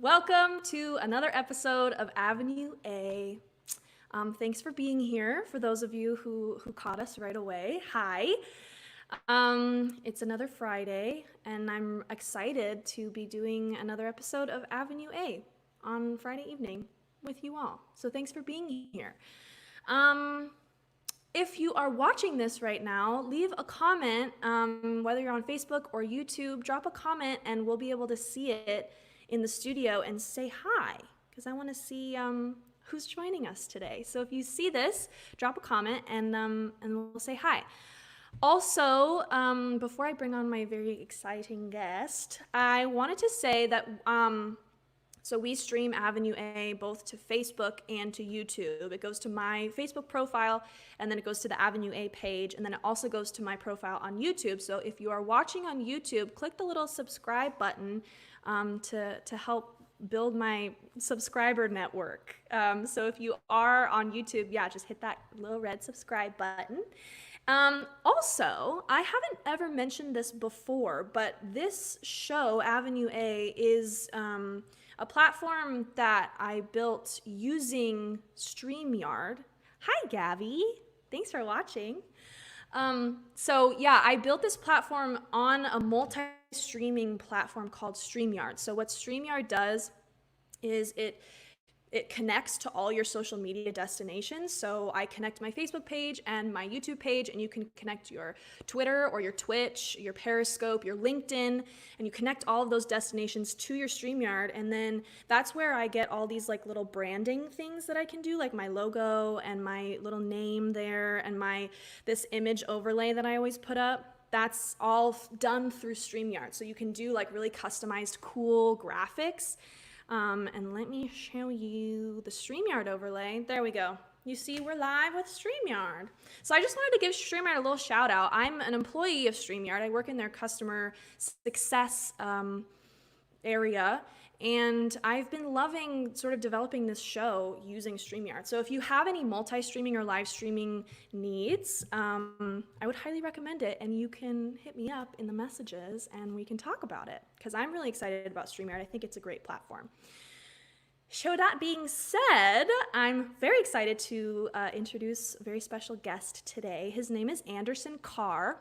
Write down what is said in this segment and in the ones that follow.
Welcome to another episode of Avenue A. Thanks for being here. For those of you who caught us right away, hi. It's another Friday, and I'm excited to be doing another episode of Avenue A on Friday evening with you all. So thanks for being here. Um, if you are watching this right now, leave a comment, whether you're on Facebook or YouTube, drop a comment and we'll be able to see it in the studio and say hi, because I want to see who's joining us today. So if you see this, drop a comment and we'll say hi. Also, before I bring on my very exciting guest, I wanted to say that so we stream Avenue A both to Facebook and to YouTube. It goes to my Facebook profile, and then it goes to the Avenue A page, and then it also goes to my profile on YouTube. So if you are watching on YouTube, click the little subscribe button to help build my subscriber network. So if you are on YouTube, yeah, just hit that little red subscribe button. Also, I haven't ever mentioned this before, but this show, Avenue A, is a platform that I built using StreamYard. Hi, Gabby. Thanks for watching. So yeah, I built this platform on a multi-streaming platform called StreamYard. So what StreamYard does is it connects to all your social media destinations. So I connect my Facebook page and my YouTube page, and you can connect your Twitter or your Twitch, your Periscope, your LinkedIn, and you connect all of those destinations to your StreamYard. And then that's where I get all these like little branding things that I can do, like my logo and my little name there and this image overlay that I always put up. That's all done through StreamYard. So you can do like really customized, cool graphics. And let me show you the StreamYard overlay. There we go. You see we're live with StreamYard. So I just wanted to give StreamYard a little shout out. I'm an employee of StreamYard. I work in their customer success area, and I've been loving sort of developing this show using StreamYard. So if you have any multi-streaming or live streaming needs, I would highly recommend it, and you can hit me up in the messages and we can talk about it, because I'm really excited about StreamYard. I think it's a great platform. So that being said, I'm very excited to introduce a very special guest today. His name is Anderson Carr.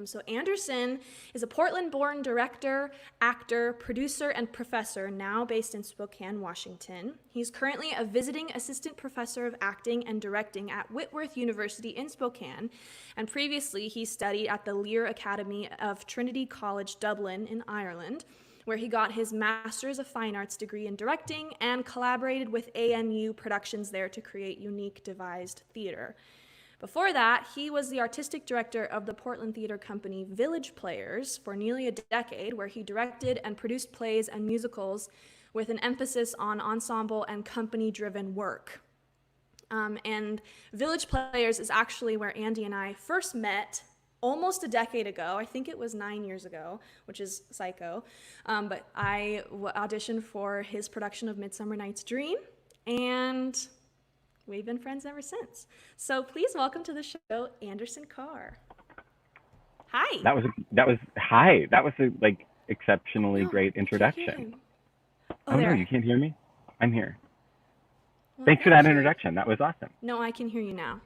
So Anderson is a Portland-born director, actor, producer, and professor, now based in Spokane, Washington. He's currently a visiting assistant professor of acting and directing at Whitworth University in Spokane, and previously he studied at the Lear Academy of Trinity College, Dublin in Ireland, where he got his Master's of Fine Arts degree in directing and collaborated with ANU Productions there to create unique devised theater. Before that, he was the artistic director of the Portland theater company Village Players for nearly a decade, where he directed and produced plays and musicals with an emphasis on ensemble and company-driven work. And Village Players is actually where Andy and I first met almost a decade ago. I think it was 9 years ago, which is psycho. But I auditioned for his production of Midsummer Night's Dream, and we've been friends ever since. So please welcome to the show, Anderson Carr. Hi. Hi. That was a exceptionally No, great I can't hear introduction. him. Oh no, There. you can't hear me? I'm here. Well, Thanks for thank that you. introduction. That was awesome. No, I can hear you now.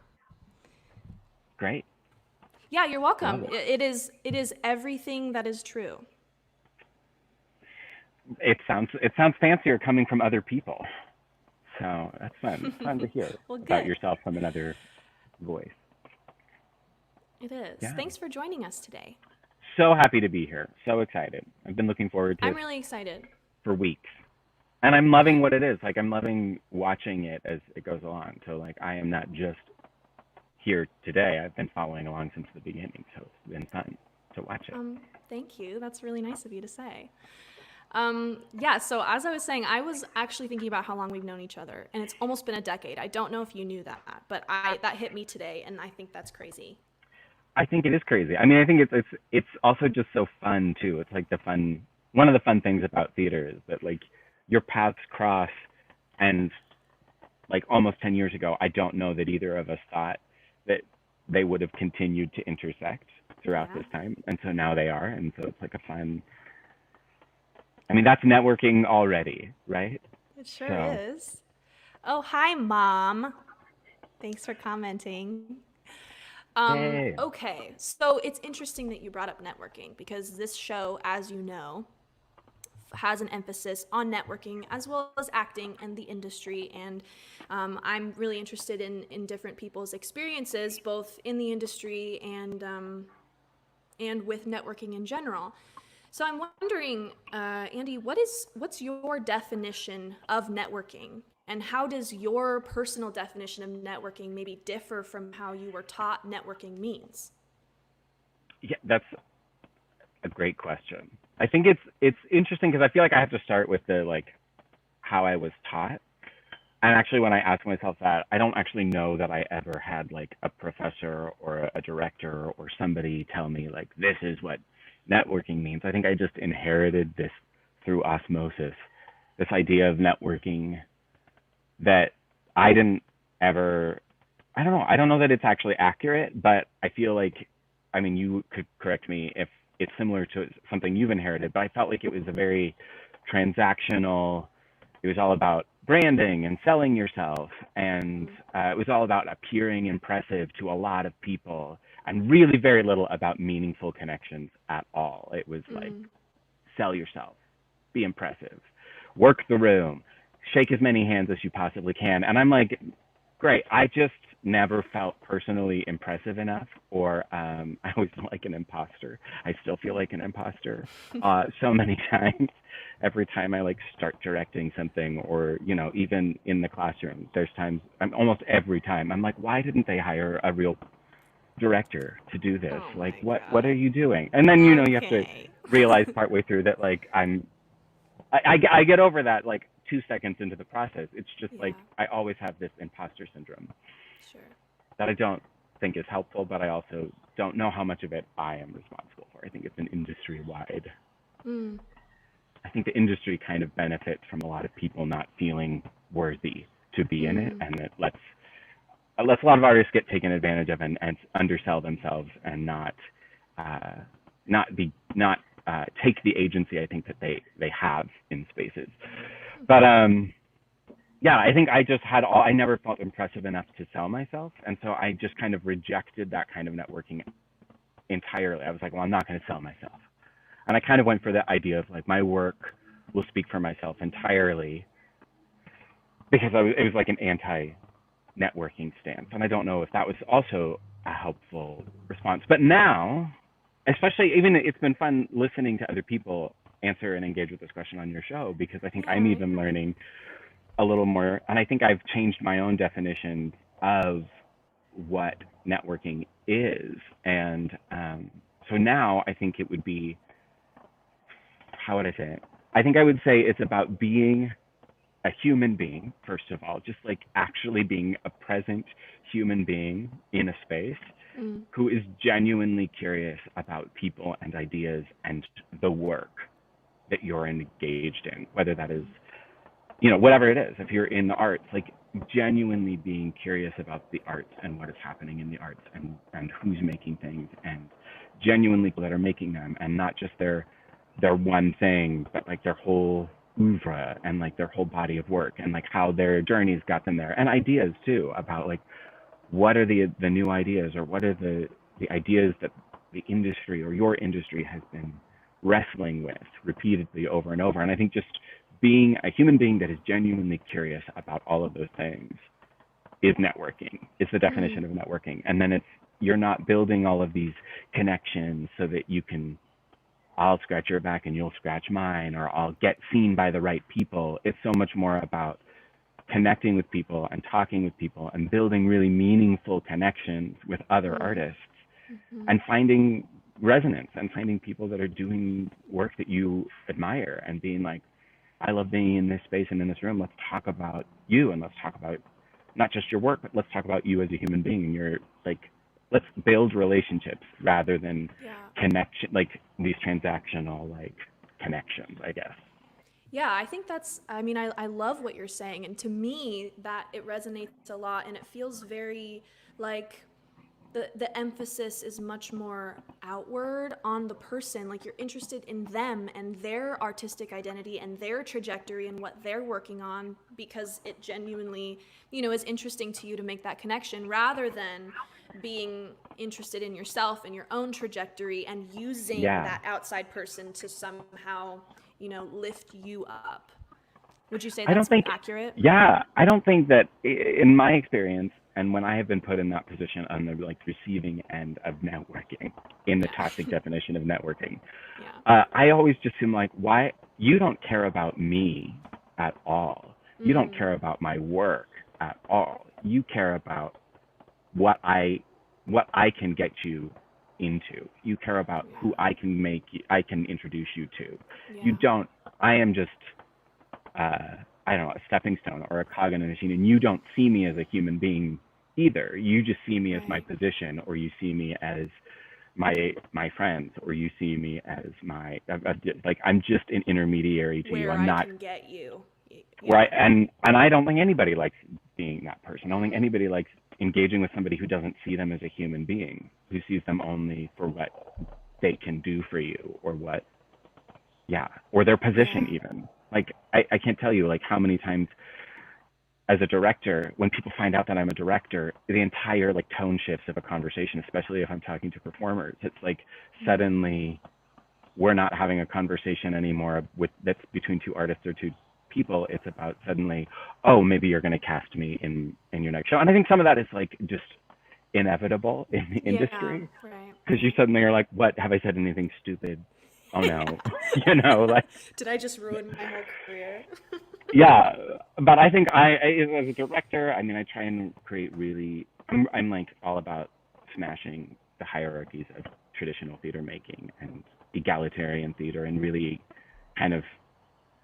Great. Yeah, you're I love welcome. it. It is everything that is true. It sounds fancier coming from other people. So that's fun. It's fun to hear Well, about good. yourself from another voice. It is. Yeah. Thanks for joining us today. So happy to be here. So excited. I've been looking forward to I'm it really excited. for weeks. And I'm loving what it is. I'm loving watching it as it goes along. So I am not just here today. I've been following along since the beginning. So it's been fun to watch it. Thank you. That's really nice of you to say. Yeah, so as I was saying, I was actually thinking about how long we've known each other, and it's almost been a decade. I don't know if you knew that, but that hit me today, and I think that's crazy. I think it is crazy. I mean, I think it's also just so fun too. It's one of the fun things about theater is that your paths cross, and almost 10 years ago, I don't know that either of us thought that they would have continued to intersect throughout Yeah. this time, and so now they are, and so it's a fun I mean, that's networking already, right? It sure So, is. Oh, hi, Mom. Thanks for commenting. yay. Okay, so it's interesting that you brought up networking because this show, as you know, has an emphasis on networking as well as acting and the industry. And I'm really interested in different people's experiences, both in the industry and with networking in general. So I'm wondering, Andy, what's your definition of networking, and how does your personal definition of networking maybe differ from how you were taught networking means? Yeah, that's a great question. I think it's interesting because I feel like I have to start with the like how I was taught. And actually, when I ask myself that, I don't actually know that I ever had like a professor or a director or somebody tell me like this is what networking means. I think I just inherited this through osmosis, this idea of networking that I didn't ever. I don't know. I don't know that it's actually accurate, but I feel like, I mean, you could correct me if it's similar to something you've inherited, but I felt like it was a very transactional. It was all about branding and selling yourself, and it was all about appearing impressive to a lot of people, and really very little about meaningful connections at all. It was like Mm, sell yourself, be impressive, work the room, shake as many hands as you possibly can. And I'm like, great. I just never felt personally impressive enough, or I always felt like an imposter. I still feel like an imposter so many times. Every time I like start directing something, or even in the classroom, there's times, I'm almost every time, I'm like, why didn't they hire a real director to do this? oh Like, my what are God. you doing? And then you have to Okay. realize partway through that like I get over that like 2 seconds into the process. It's just like Yeah, I always have this imposter syndrome sure. that I don't think is helpful, but I also don't know how much of it I am responsible for. I think it's an industry wide. Mm, I think the industry kind of benefits from a lot of people not feeling worthy to be in it, mm, and it lets a lot of artists get taken advantage of, and undersell themselves, and uh, not take the agency I think that they have in spaces. But yeah, I think I just had all. I never felt impressive enough to sell myself, and so I just kind of rejected that kind of networking entirely. I was like, well, I'm not going to sell myself, and I kind of went for the idea of like my work will speak for myself entirely, because it was like an anti-networking stance, and I don't know if that was also a helpful response. But now, especially, even it's been fun listening to other people answer and engage with this question on your show, because I think I'm yeah. even learning a little more, and I think I've changed my own definition of what networking is. And so now I think it would be, how would I say it? I think I would say it's about being a human being, first of all, just like actually being a present human being in a space Mm, who is genuinely curious about people and ideas and the work that you're engaged in, whether that is whatever it is. If you're in the arts, like genuinely being curious about the arts and what is happening in the arts, and who's making things, and genuinely people that are making them, and not just their one thing, but like their whole oeuvre, and like their whole body of work, and like how their journeys got them there, and ideas too about like what are the new ideas, or what are the ideas that the industry or your industry has been wrestling with repeatedly over and over. And I think just being a human being that is genuinely curious about all of those things is networking, is the mm, definition of networking. And then you're not building all of these connections so that you can, I'll scratch your back and you'll scratch mine, or I'll get seen by the right people. It's so much more about connecting with people and talking with people and building really meaningful connections with other mm, artists, mm, and finding resonance, and finding people that are doing work that you admire, and being like, I love being in this space and in this room. Let's talk about you, and let's talk about not just your work, but let's talk about you as a human being. And you're like, let's build relationships rather than yeah. connection, like these transactional like connections, I guess. Yeah, I think I mean, I love what you're saying. And to me, that it resonates a lot and it feels very like the emphasis is much more outward on the person. Like you're interested in them and their artistic identity and their trajectory and what they're working on because it genuinely, is interesting to you to make that connection rather than being interested in yourself and your own trajectory and using Yeah. that outside person to somehow, lift you up. Would you say I don't that's think, accurate? yeah, I don't think that in my experience, and when I have been put in that position on the like receiving end of networking, in the toxic Yeah. definition of networking, Yeah. I always just am like, why you don't care about me at all? You don't Mm, care about my work at all. You care about what I can get you into. You care about yeah. who I can introduce you to. You Yeah. don't. I am just I don't know, a stepping stone or a cog in a machine, and you don't see me as a human being either. You just see me as my Right. position, or you see me as my friends, or you see me as like I'm just an intermediary to you. Where I'm I not can get you. right, Yeah. and I don't think anybody likes being that person. I don't think anybody likes engaging with somebody who doesn't see them as a human being, who sees them only for what they can do for you, or what yeah, or their position Yeah. even. Like I can't tell you like how many times as a director, when people find out that I'm a director, the entire like tone shifts of a conversation, especially if I'm talking to performers. It's like Mm. suddenly we're not having a conversation anymore with that's between two artists or two people. It's about suddenly, oh, maybe you're going to cast me in your next show. And I think some of that is like just inevitable in the Yeah. industry Right. because you Right. suddenly are like, what have I said anything stupid? Oh no, you know, like Did I just ruin my whole career? yeah, but I think as a director, I mean, I try and create really. I'm like all about smashing the hierarchies of traditional theater making and egalitarian theater, and really kind of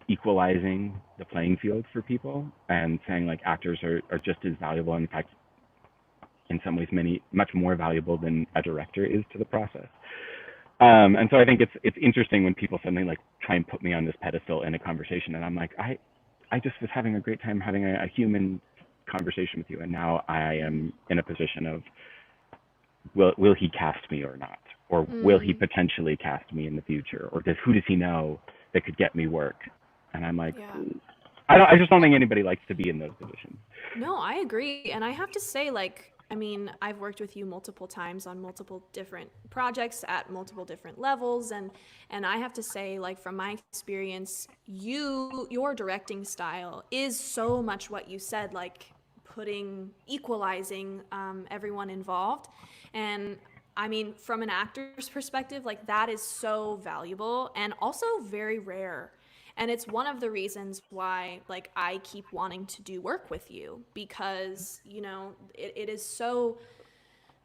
equalizing the playing field for people, and saying like actors are just as valuable, in fact, in some ways, much more valuable than a director is to the process. And so I think it's interesting when people suddenly like try and put me on this pedestal in a conversation, and I'm like, I just was having a great time having a human conversation with you, and now I am in a position of will he cast me or not, or will he Mm. potentially cast me in the future, or who does he know that could get me work? And I'm like, Yeah. I just don't Well, think anybody likes to be in those positions. no, I agree. And I have to say, like, I mean, I've worked with you multiple times on multiple different projects at multiple different levels. And I have to say, like, from my experience, your directing style is so much what you said, like equalizing everyone involved. And I mean, from an actor's perspective, like that is so valuable and also very rare. And it's one of the reasons why like I keep wanting to do work with you because, it is so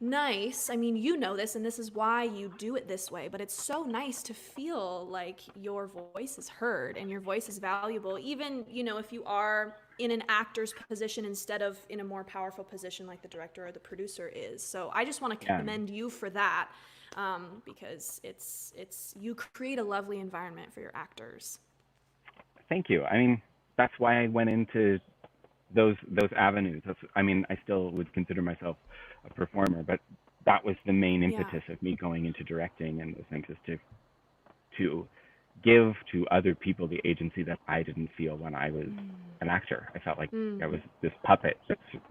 nice. I mean, you know this, and this is why you do it this way, but it's so nice to feel like your voice is heard and your voice is valuable, even, if you are in an actor's position instead of in a more powerful position like the director or the producer is. So I just want to Yeah, commend you for that because you create a lovely environment for your actors. thank you. I mean, that's why I went into those avenues. I mean, I still would consider myself a performer, but that was the main Yeah. impetus of me going into directing and those things, is to give to other people the agency that I didn't feel when I was an actor. I felt like I was Mm. this puppet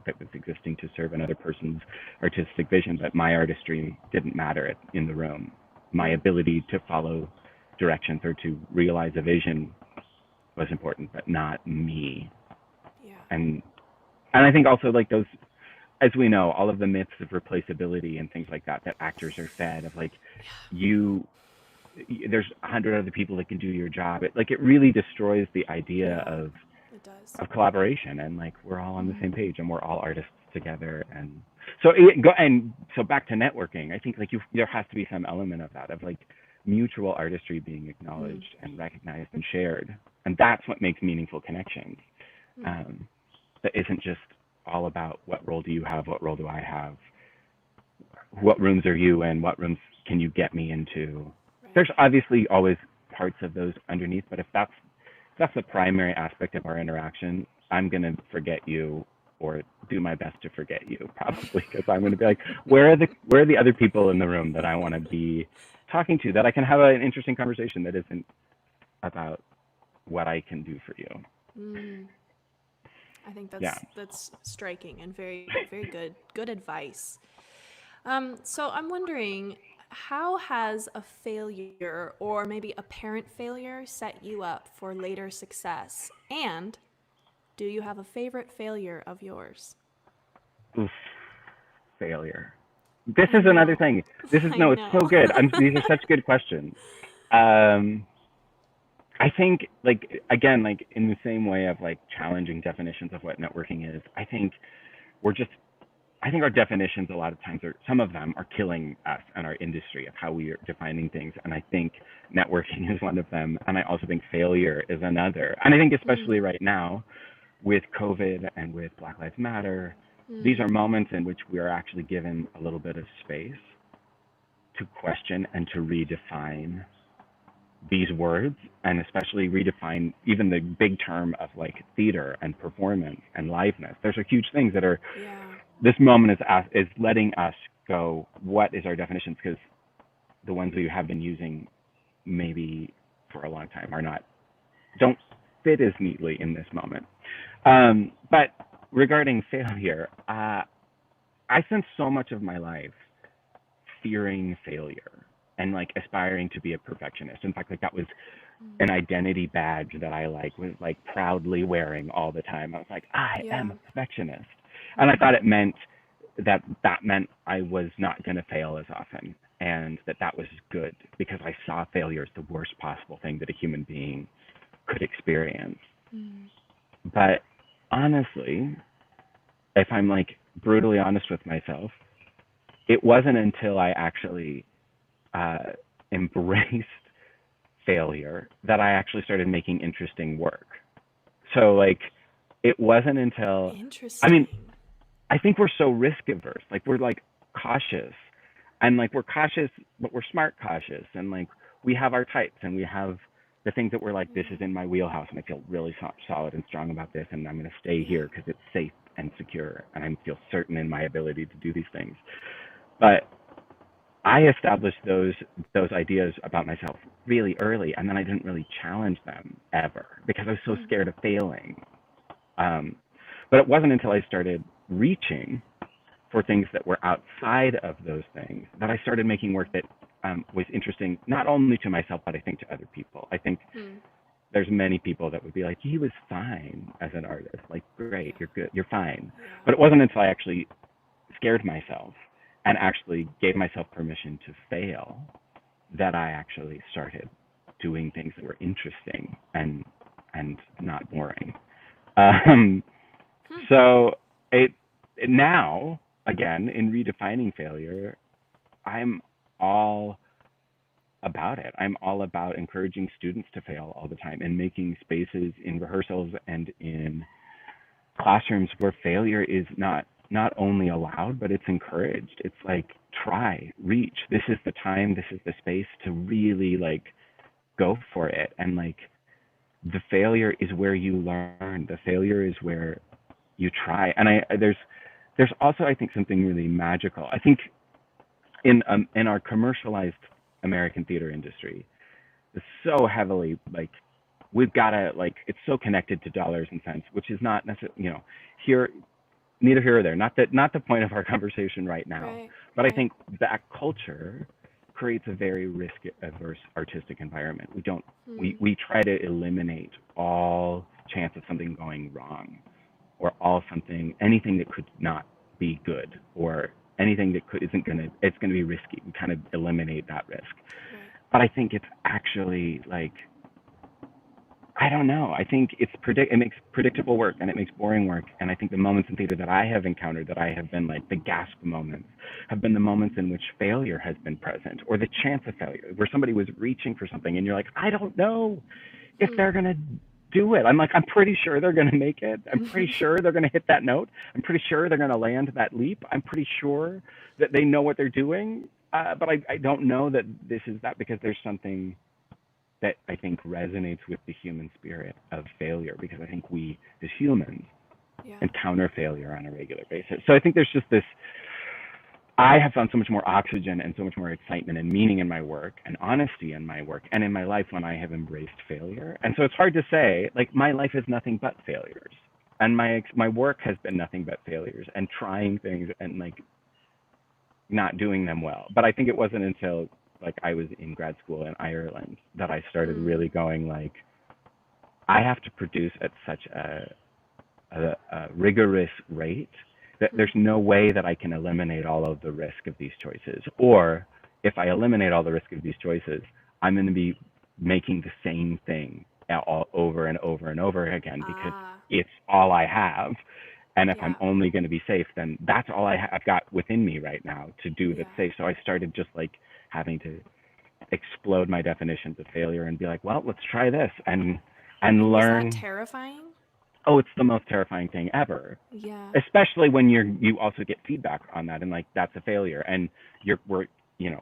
that was existing to serve another person's artistic vision, but my artistry didn't matter in the room. My Mm. ability to follow directions or to realize a vision was important, but not me. Yeah. And and I think also like those, as we know, all of the myths of replaceability and things like that actors are fed of like you there's 100 other people that can do your job. It really destroys the idea Yeah. It does. of collaboration, and like we're all on the same Mm. page and we're all artists together. And so back to networking, I think like there has to be some element of that, of like mutual artistry being Mm. acknowledged and recognized and shared, and that's what makes meaningful connections. Mm. um, that isn't just all about what role do you have, what role do I have, what rooms are you in, what rooms can you get me into. Right. There's obviously always parts of those underneath, but if that's the primary aspect of our interaction, I'm gonna forget you or do my best to forget you, probably, because I'm going to be like, where are the other people in the room that I want to be talking to, that I can have an interesting conversation that isn't about what I can do for you. Mm, I think Yeah. that's striking and very very good advice. So I'm wondering, how has a failure or maybe apparent failure set you up for later success? And do you have a favorite failure of yours? Oof, failure. This I is another know. thing. This is I no, it's know. so good. These are such good questions. Um, I think, like, again, like in the same way of like challenging definitions of what networking is, we're just I think our definitions a lot of times are, some of them are killing us and our industry of how we are defining things. And I think networking is one of them. And I also think failure is another. And I think Mm, especially right now with COVID and with Black Lives Matter, these mm, are moments in which we are actually given a little bit of space to question and to redefine these words, and especially redefine even the big term of like theater and performance and liveness. Those are huge things that are, yeah. this moment is letting us go, what is our definitions? Because the ones we have been using maybe for a long time are not, don't fit as neatly in this moment. But regarding failure, I spent so much of my life fearing failure and like aspiring to be a perfectionist. In fact, like that was Mm, an identity badge that I like was like proudly wearing all the time. I was like, I am yeah. a perfectionist. And I thought Mm, it meant that meant I was not going to fail as often, and that was good because I saw failure as the worst possible thing that a human being could experience. mm, But honestly, if I'm like brutally honest with myself, it wasn't until I actually uh, embraced failure that I actually started making interesting work. So like it wasn't until, I mean, interesting. I think we're so risk averse. Like we're like cautious, and like we're cautious, but we're smart cautious, and like we have our types and we have the things that we're like, this is Mm, in my wheelhouse and I feel really solid and strong about this, and I'm going to stay yeah. here because it's safe and secure and I feel certain in my ability to do these things. But I established those ideas about myself really early, and then I didn't really challenge them ever because I was so Mm, scared of failing. Um, but it wasn't until I started reaching for things that were outside of those things that I started making work that was interesting not only to myself but I think to other people. I think mm, there's many people that would be like, he was fine as an artist, like great, yeah. you're good, you're fine. Yeah. But it wasn't until I actually scared myself and actually gave myself permission to fail that I actually started doing things that were interesting and not boring. Um, Hmm. so it now again in redefining failure, I'm all about it. I'm all about encouraging students to fail all the time and making spaces in rehearsals and in classrooms where failure is not only allowed but it's encouraged. It's like try, reach. This is the time, this is the space to really like go for it, and like the failure is where you learn. The failure is where you try. And there's also I think something really magical. I think in our commercialized American theater industry, it's so heavily like we've got to like it's so connected to dollars and cents, which is not necessarily here neither here or there. Not the point of our conversation right now. Right. But I Right. think that culture creates a very risk averse artistic environment. Hmm. We try to eliminate all chance of something going wrong, or all something anything that could not be good, or anything that could isn't gonna it's gonna be risky. We kind of eliminate that risk. Right. But I think it's actually like I don't know. I think it makes predictable work and it makes boring work. And I think the moments in theater that I have encountered that I have been like the gasp moments have been the moments in which failure has been present, or the chance of failure, where somebody was reaching for something and you're like, I don't know if Hmm. they're gonna do it. I'm like, I'm pretty sure they're gonna make it. I'm pretty sure they're gonna hit that note. I'm pretty sure they're gonna land that leap. I'm pretty sure that they know what they're doing. But I don't know that this is that, because there's something that I think resonates with the human spirit of failure, because I think we as humans Yeah. encounter failure on a regular basis. So I think there's just this, I have found so much more oxygen and so much more excitement and meaning in my work and honesty in my work and in my life when I have embraced failure. And so it's hard to say, like, my life is nothing but failures. And my work has been nothing but failures and trying things and like not doing them well. But I think it wasn't until like I was in grad school in Ireland that I started really going like, I have to produce at such a rigorous rate that there's no way that I can eliminate all of the risk of these choices. Or if I eliminate all the risk of these choices, I'm going to be making the same thing all over and over and over again because Ah, it's all I have. And if I'm yeah. only going to be safe, then that's all I've got within me right now to do that's Yeah. safe. So I started just like having to explode my definitions of failure and be like, well, let's try this and And was that learn. terrifying? Oh, it's the most terrifying thing ever, Yeah. especially when you also get feedback on that and like that's a failure and we're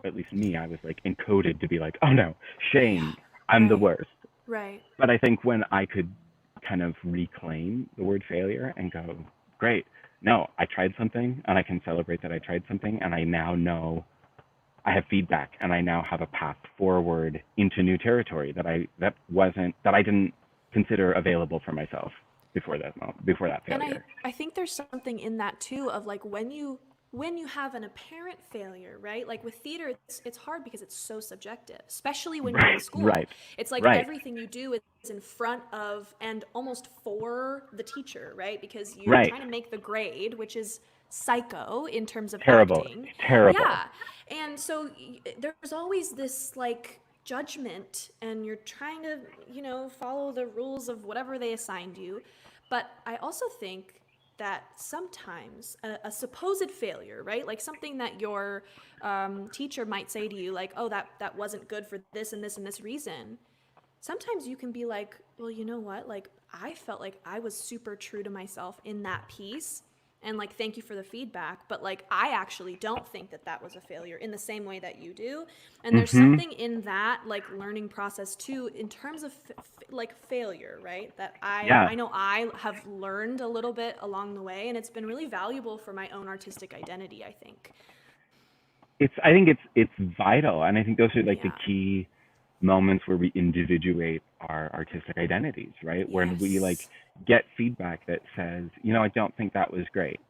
at least me, I was like encoded to be like, oh no, Yeah. shame, I'm the Right. worst. Right. But I think when I could kind of reclaim the word failure and go, great, no, I tried something and I can celebrate that I tried something and I now know I have feedback and I now have a path forward into new territory that I didn't consider available for myself before before that And failure. I think there's something in that too of like when you have an apparent failure, right? Like with theater, it's hard because it's so subjective, especially when you're in Right, school. right, It's like right, everything you do is in front of and almost for the teacher, right? Because you're right. trying to make the grade, which is psycho in terms of Terrible. acting. It's terrible. Yeah. And so there's always this like judgment and you're trying to, follow the rules of whatever they assigned you. But I also think that sometimes a supposed failure, right? Like something that your teacher might say to you, like, "Oh, that wasn't good for this and this and this reason." Sometimes you can be like, "Well, you know what? Like, I felt like I was super true to myself in that piece." And like, thank you for the feedback, but like, I actually don't think that that was a failure in the same way that you do. And there's Mhm. something in that like learning process too, in terms of like failure, right? That Yeah. I know I have learned a little bit along the way, and it's been really valuable for my own artistic identity, I think. I think it's vital and I think those are like the Yeah. key moments where we individuate our artistic identities, right? When we like Yes. get feedback that says, I don't think that was great.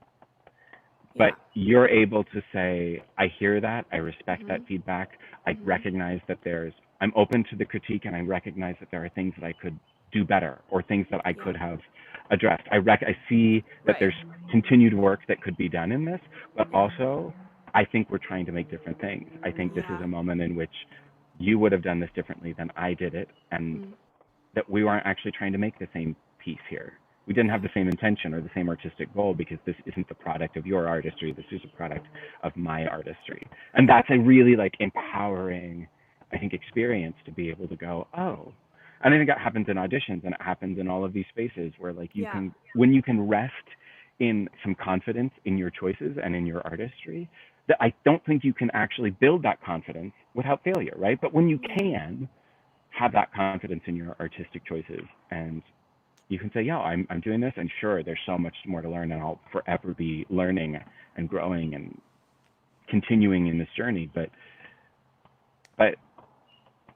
But Yeah. you're able to say, I hear that, I respect that Mhm. feedback, I Mhm. recognize that I'm open to the critique, and I recognize that there are things that I could do better or things that I Yeah. could have addressed. I see that Right. there's continued work that could be done in this, but Yeah. also I think we're trying to make different things. I think this is Yeah. a moment in which you would have done this differently than I did it, and Mm. that we weren't actually trying to make the same piece here. We didn't have Yeah. the same intention or the same artistic goal because this isn't the product of your artistry. This is a product of my artistry. And that's a really like empowering, I think, experience to be able to go, oh. And I think that happens in auditions and it happens in all of these spaces where like Yeah. when you can rest in some confidence in your choices and in your artistry, that I don't think you can actually build that confidence without failure, right? But when you Yeah. can, have that confidence in your artistic choices and you can say, yeah, I'm doing this and sure there's so much more to learn and I'll forever be learning and growing and continuing in this journey, but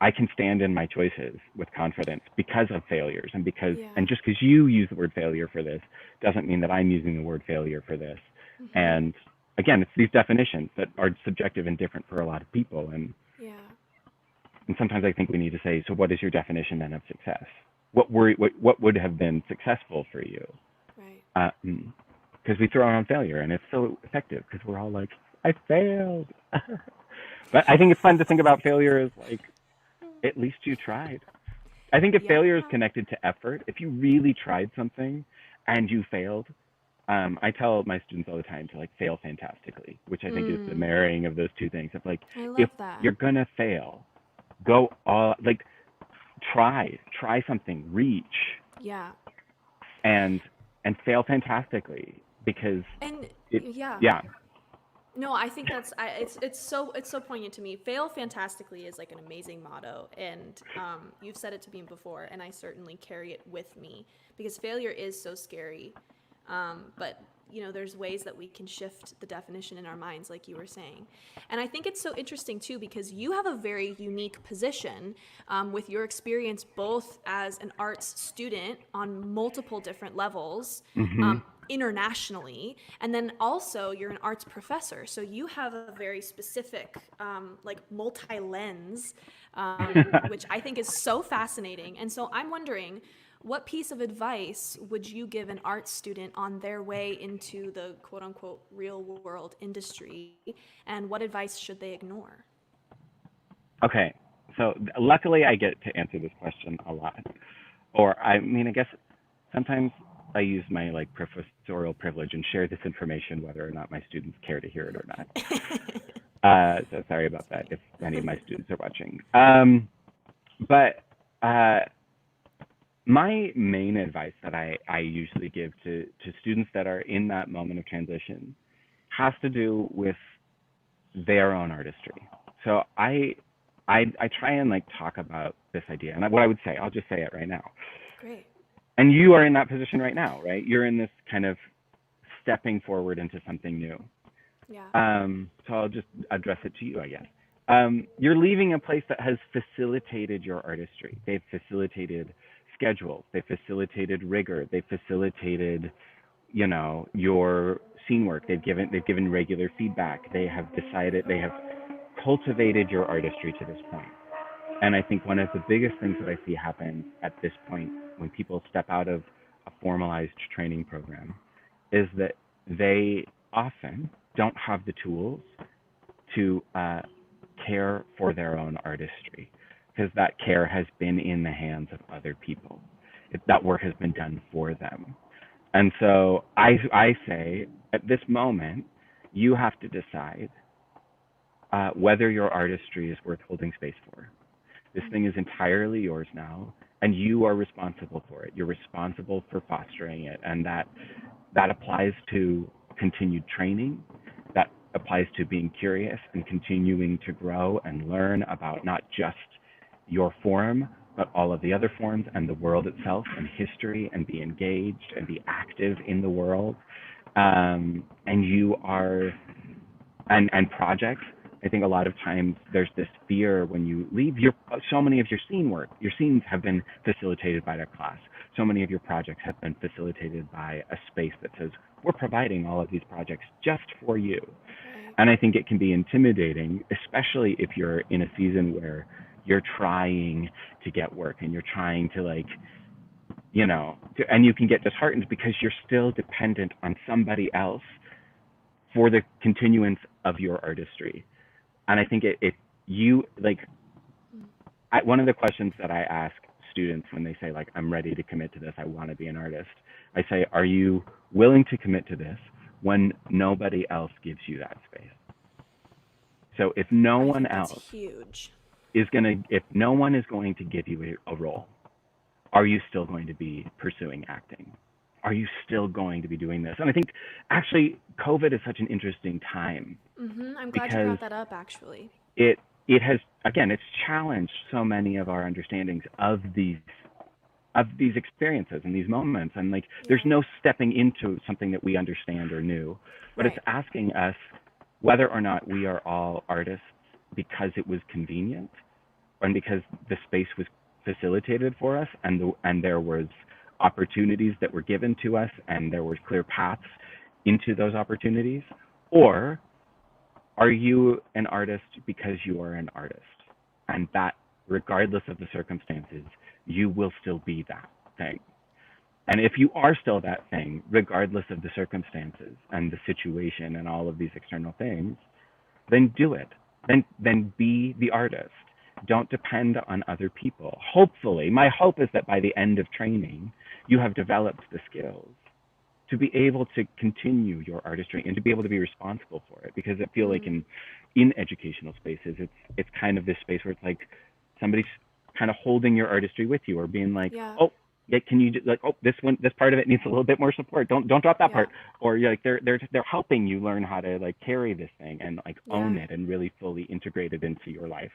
I can stand in my choices with confidence because of failures Yeah. and just because you use the word failure for this doesn't mean that I'm using the word failure for this. Mhm. And again, it's these definitions that are subjective and different for a lot of people Yeah. and sometimes I think we need to say, so what is your definition then of success? What would have been successful for you? Right. Because we throw around failure, and it's so effective because we're all like, I failed. But I think it's fun to think about failure as like, at least you tried. I think if Yeah. failure is connected to effort, if you really tried something and you failed, I tell my students all the time to like fail fantastically, which I think is the Mm. marrying of those two things. Of like, I if love that. you're gonna fail, go all like try something, reach, Yeah. and fail fantastically because And it yeah. yeah. No, I think it's so poignant to me. Fail fantastically is like an amazing motto, and you've said it to me before, and I certainly carry it with me because failure is so scary. But there's ways that we can shift the definition in our minds, like you were saying. And I think it's so interesting too, because you have a very unique position with your experience both as an arts student on multiple different levels, Hmm. internationally, and then also you're an arts professor, so you have a very specific like multi-lens, which I think is so fascinating. And so I'm wondering, what piece of advice would you give an art student on their way into the quote unquote real world industry, and what advice should they ignore? Okay, so luckily I get to answer this question a lot. Or I mean, I guess sometimes I use my like professorial privilege and share this information whether or not my students care to hear it or not. So sorry about that if any of my students are watching. But uh, my main advice that I usually give to students that are in that moment of transition has to do with their own artistry. So I try and like talk about this idea, and what I would say, I'll just say it right now. Great. And you are in that position right now, right? You're in this kind of stepping forward into something new. Yeah. So I'll just address it to you, I guess. You're leaving a place that has facilitated your artistry. They've facilitated schedules. They've facilitated rigor. They've facilitated, your scene work. They've given regular feedback. They have decided. They have cultivated your artistry to this point. And I think one of the biggest things that I see happen at this point when people step out of a formalized training program is that they often don't have the tools to care for their own artistry because that care has been in the hands of other people. That work has been done for them. And so I say at this moment, you have to decide whether your artistry is worth holding space for. This thing is entirely yours now, and you are responsible for it. You're responsible for fostering it, and that applies to continued training. That applies to being curious and continuing to grow and learn about not just your form, but all of the other forms and the world itself and history, and be engaged and be active in the world. And you are and projects. I think a lot of times there's this fear when you leave so many of your scene work, your scenes have been facilitated by their class. So many of your projects have been facilitated by a space that says, we're providing all of these projects just for you. Right. And I think it can be intimidating, especially if you're in a season where you're trying to get work and you're trying to and you can get disheartened because you're still dependent on somebody else for the continuance of your artistry. And I think one of the questions that I ask students when they say like, I'm ready to commit to this, I want to be an artist, I say, are you willing to commit to this when nobody else gives you that space? So if no I one think that's else huge. if no one is going to give you a role, are you still going to be pursuing acting? Are you still going to be doing this? And I think actually COVID is such an interesting time I'm glad you because brought that up, actually. it has, again, it's challenged so many of our understandings of these experiences and these moments, and like Yeah. there's no stepping into something that we understand or knew, but it's Right. asking us whether or not we are all artists because it was convenient and because the space was facilitated for us, and there was opportunities that were given to us and there were clear paths into those opportunities, or are you an artist because you are an artist, and that regardless of the circumstances you will still be that thing. And if you are still that thing regardless of the circumstances and the situation and all of these external things, then do it. Then be the artist. Don't depend on other people. Hopefully, my hope is that by the end of training, you have developed the skills to be able to continue your artistry and to be able to be responsible for it. Because I feel like in educational spaces, it's kind of this space where it's like somebody's kind of holding your artistry with you, or being like, Yeah. oh, yeah, can you do, like, oh, this part of it needs a little bit more support. Don't drop that Yeah. part. Or you're like they're helping you learn how to like carry this thing and like own Yeah. it and really fully integrate it into your life.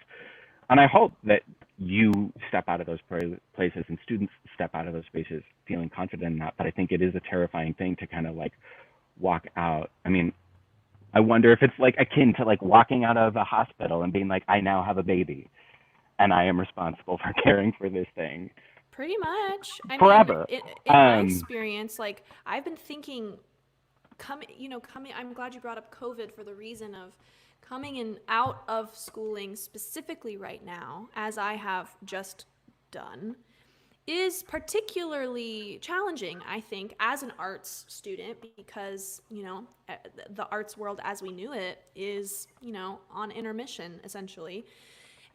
And I hope that you step out of those places and students step out of those spaces feeling confident in that. But I think it is a terrifying thing to kind of like walk out. I mean, I wonder if it's like akin to like walking out of a hospital and being like, I now have a baby and I am responsible for caring for this thing Pretty much. I mean, forever. in my Um, experience, like I've been thinking, coming. I'm glad you brought up COVID for the reason of coming in out of schooling specifically right now, as I have just done, is particularly challenging, I think, as an arts student because, the arts world as we knew it is, on intermission essentially.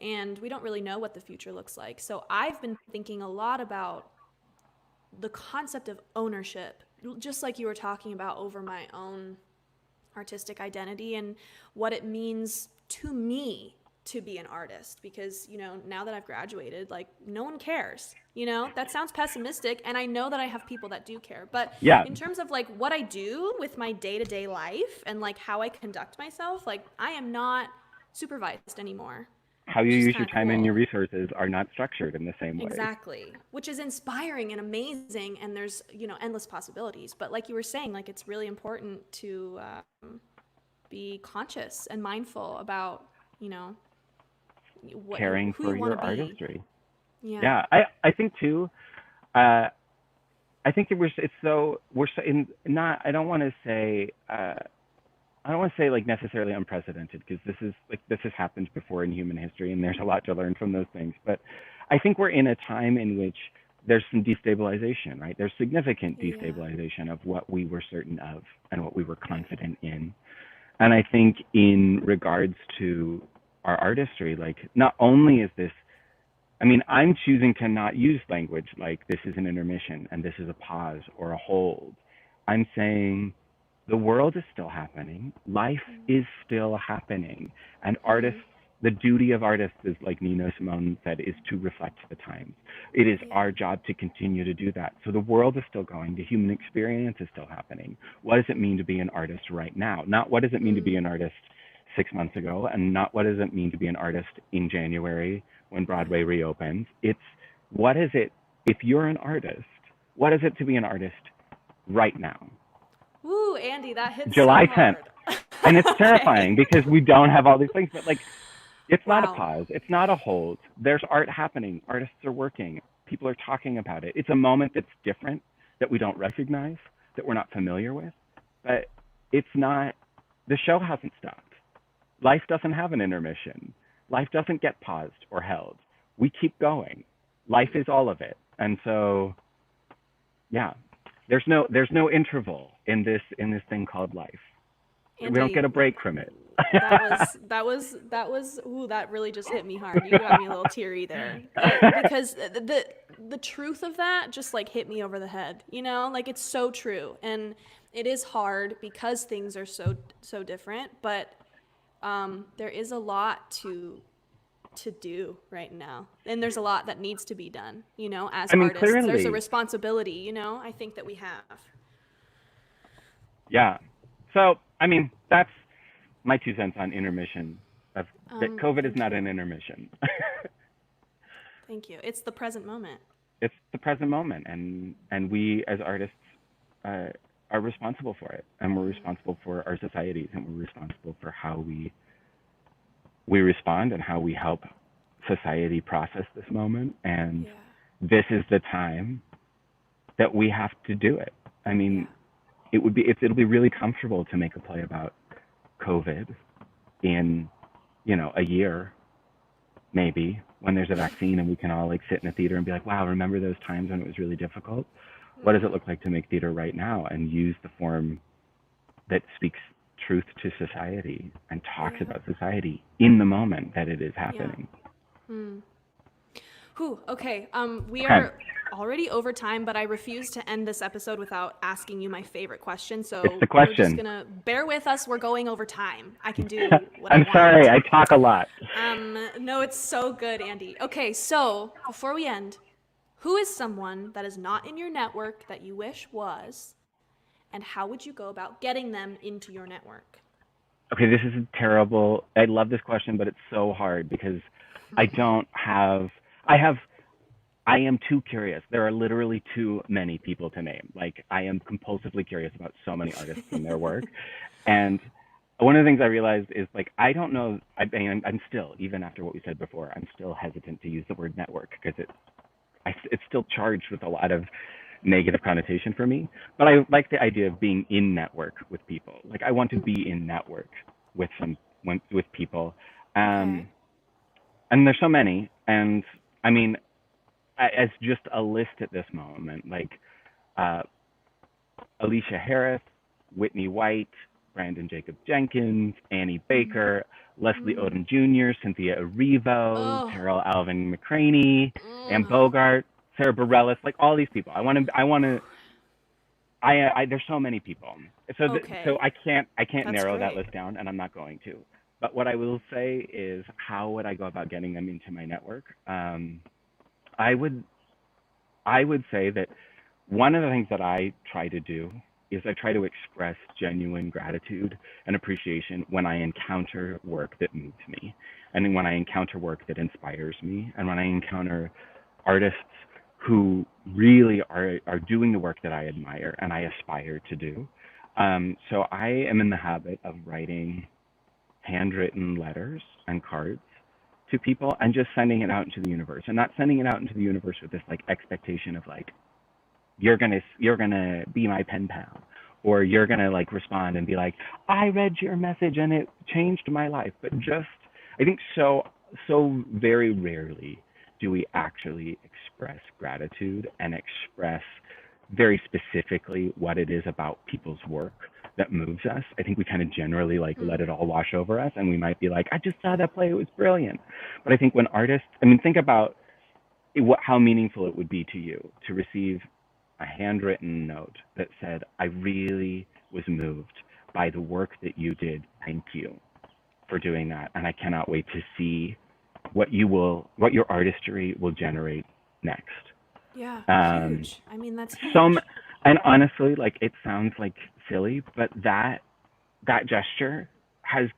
And we don't really know what the future looks like. So I've been thinking a lot about the concept of ownership, just like you were talking about over my own artistic identity and what it means to me to be an artist because now that I've graduated, like no one cares. That sounds pessimistic, and I know that I have people that do care, but yeah, in terms of like what I do with my day-to-day life and like how I conduct myself, like I am not supervised anymore, how you which is use kind your of time and your cool. resources are not structured in the same way. Exactly, which is inspiring and amazing, and there's endless possibilities. But like you were saying, like it's really important to be conscious and mindful about Caring who for you want your to be. artistry. Yeah. Yeah, I think too. Uh, I think that we're so in not. I don't want to say like necessarily unprecedented because this has happened before in human history and there's a lot to learn from those things. But I think we're in a time in which there's some destabilization, right? There's significant Yeah. destabilization of what we were certain of and what we were confident in. And I think in regards to our artistry, like not only is this, I mean, I'm choosing to not use language like this is an intermission and this is a pause or a hold. I'm saying the world is still happening. Life is still happening. And Mm-hmm. artists, the duty of artists is like Nina Simone said, is to reflect the times. It is Yeah. our job to continue to do that. So the world is still going. The human experience is still happening. What does it mean to be an artist right now? Not what does it mean to be Mm. an artist 6 months ago, and not what does it mean to be an artist in January when Broadway Right. reopens. It's what is it, if you're an artist, what is it to be an artist right now? Woo, Andy, that hits so July 10th. hard. And it's Okay. terrifying because we don't have all these things, but like, it's not a Wow. pause. It's not a hold. There's art happening. Artists are working. People are talking about it. It's a moment that's different, that we don't recognize, that we're not familiar with. But it's not, the show hasn't stopped. Life doesn't have an intermission. Life doesn't get paused or held. We keep going. Life is all of it. And so, yeah, there's no interval in this thing called life. We don't Andy, get a break from it. that was ooh, that really just hit me hard. You got me a little teary there. Because the truth of that just like hit me over the head. Like it's so true. And it is hard because things are so different, but there is a lot to do right now. And there's a lot that needs to be done, as I mean, artists. There's a clearly, responsibility, I think that we have. yeah. So, I mean, that's my 2 cents on intermission. Of that COVID is Thank not you. an intermission. Thank you. It's the present moment. It's the present moment, and we as artists uh, are responsible for it, and we're responsible for our societies, and we're responsible for how we respond and how we help society process this moment. And Yeah. this is the time that we have to do it. I mean, Yeah. it'll be really comfortable to make a play about COVID in a year maybe when there's a vaccine and we can all like sit in a theater and be like, wow, remember those times when it was really difficult? What does it Mm-hmm. look like to make theater right now and use the form that speaks truth to society and talks Yeah. about society in the moment that it is Yeah. happening? Hmm. Whew. Okay. We Okay, are already over time, but I refuse to end this episode without asking you my favorite question. it's So the we're just question. gonna bear with us. We're going over time. I can do what I I'm sorry, want. I talk a lot. No, it's so good, Andy. Okay, so before we end, who is someone that is not in your network that you wish was, and how would you go about getting them into your network? Okay, this is terrible. I love this question, but it's so hard because I don't have, I have, I am too curious. There are literally too many people to name. Like, I am compulsively curious about so many artists and their work. And one of the things I realized is like, I don't know, I mean, I'm still, even after what we said before, I'm still hesitant to use the word network because it's still charged with a lot of negative connotation for me. But I like the idea of being in network with people. Like, I want to be in network with with people. Okay. Um, and there's so many. And I mean, as just a list at this moment, like uh, Alicia Harris, Whitney White, Brandon Jacob Jenkins, Annie Mm. Baker, Leslie Mm. Odom Jr., Cynthia Erivo, Oh. Terrell Alvin McCraney, Anne Mm. Bogart, Sarah Bareilles, like all these people. There's so many people. So Okay. I can't That's narrow that great. list down, and I'm not going to. But what I will say is, how would I go about getting them into my network? I would I would say that one of the things that I try to do is I try to express genuine gratitude and appreciation when I encounter work that moves me, and when I encounter work that inspires me, and when I encounter artists who really are doing the work that I admire and I aspire to do. So I am in the habit of writing handwritten letters and cards to people and just sending it out into the universe, and not sending it out into the universe with this like expectation of like, you're gonna be my pen pal, or you're gonna like respond and be like, I read your message and it changed my life. But just, I think so very rarely do we actually express gratitude and express very specifically what it is about people's work that moves us. I think we kind of generally like let Mm. it all wash over us, and we might be like, I just saw that play, it was brilliant. But I think when artists, I mean, think about how meaningful it would be to you to receive a handwritten note that said, I really was moved by the work that you did. Thank you for doing that. And I cannot wait to see what your artistry will generate next. Yeah, Um, huge. I mean, that's some, huge. and honestly, like, it sounds like silly, but that gesture has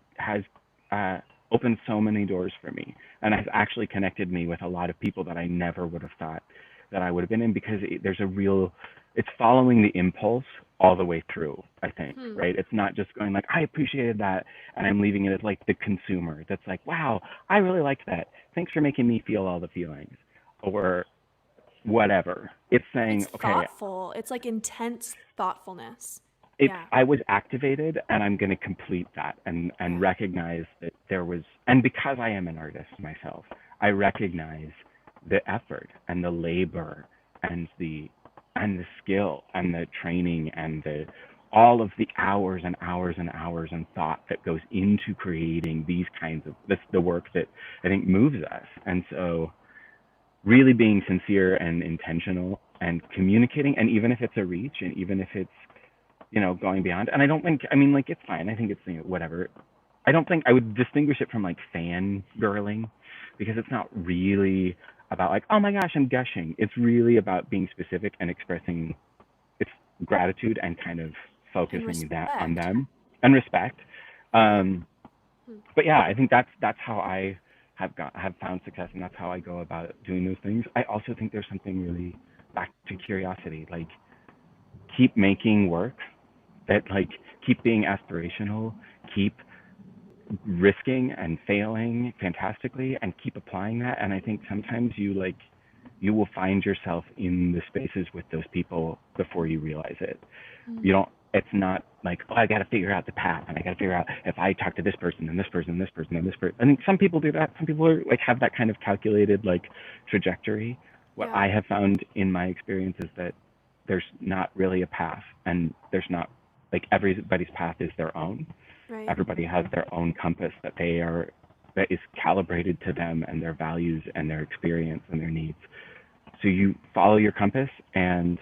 opened so many doors for me, and has actually connected me with a lot of people that I never would have thought that I would have been in, because there's a real, it's following the impulse all the way through. I think, Hmm. right? It's not just going like, I appreciated that, and I'm leaving it as like the consumer that's like, wow, I really liked that. Thanks for making me feel all the feelings, or whatever. It's It's saying, okay, thoughtful. It's like intense thoughtfulness. it's Yeah. I was activated, and I'm going to complete that, and Yeah. recognize that there was, and because I am an artist myself, I recognize the effort and the labor and the skill and the training and the all of the hours and hours and hours and thought that goes into creating these kinds of the work that I think moves us. And so really being sincere and intentional and communicating, and even if it's a reach, and even if it's, going beyond. And I don't think, I mean, like, it's fine. I think it's, whatever. I don't think I would distinguish it from like fan girling, because it's not really about like, oh my gosh, I'm gushing. It's really about being specific and expressing its gratitude and kind of And focusing that on respect. them, and respect. Yeah. Um, Hmm. but yeah, I think that's how I have found success, and that's how I go about doing those things. I also think there's something really back to curiosity, like, keep making work that, like, keep being aspirational, keep risking and failing fantastically, and keep applying that. And I think sometimes you will find yourself in the spaces with those people before you realize it. Hmm. You don't, it's not like, oh, I got to figure out the path, and I got to figure out if I talk to this person and this person and this person and this person. I think some people do that. Some people are like, have that kind of calculated like trajectory. What Yeah. I have found in my experience is that there's not really a path, and there's not, like, everybody's path is their own. Right. Everybody has their own compass that is calibrated to them and their values and their experience and their needs. So you follow your compass, and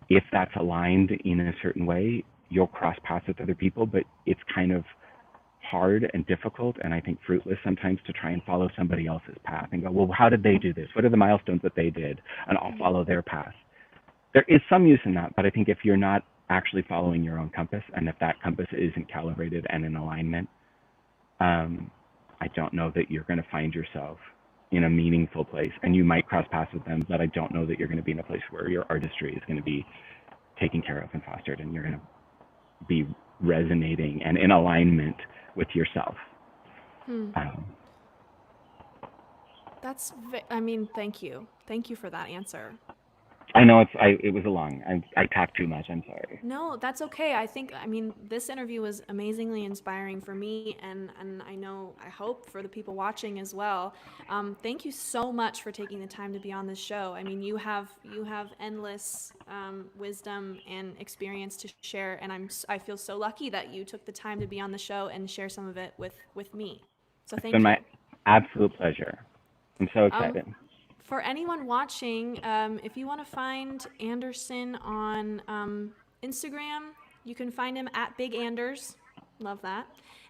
if that's aligned in a certain way, you'll cross paths with other people. But it's kind of hard and difficult, and I think fruitless sometimes, to try and follow somebody else's path and go, well, how did they do this? What are the milestones that they did? And I'll Hmm. follow their path. There is some use in that, but I think if you're not actually following your own compass, and if that compass isn't calibrated and in alignment, um, I don't know that you're going to find yourself in a meaningful place, and you might cross paths with them, but I don't know that you're going to be in a place where your artistry is going to be taken care of and fostered, and you're going to be resonating and in alignment with yourself. Um, I mean, thank you. Thank you for that answer. I know it was a long. I talked too much. I'm sorry. No, that's okay. I mean, this interview was amazingly inspiring for me, and I hope for the people watching as well. Thank you so much for taking the time to be on this show. I mean, you have endless wisdom and experience to share, and I feel so lucky that you took the time to be on the show and share some of it with me. So It's thank been you. my absolute pleasure. I'm so Um, excited. for anyone watching, if you want to find Anderson on Instagram, you can find him at Big Anders. Love that.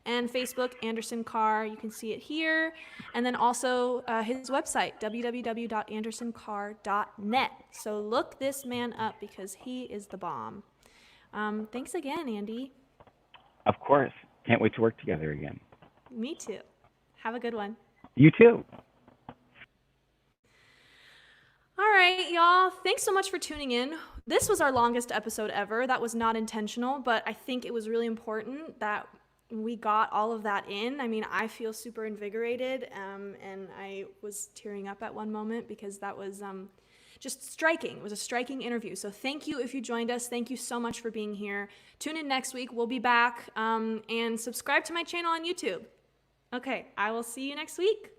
And Facebook, Anderson Carr. You can see it here. And then also his website, www.andersoncarr.net. So look this man up because he is the bomb. Thanks again, Andy. Of course. Can't wait to work together again. Me too. Have a good one. You too. All right, y'all. Thanks so much for tuning in. This was our longest episode ever. That was not intentional, but I think it was really important that we got all of that in. I mean, I feel super invigorated, and I was tearing up at one moment because that was just striking. It was a striking interview. So thank you if you joined us. Thank you so much for being here. Tune in next week. We'll be back, and subscribe to my channel on YouTube. Okay, I will see you next week.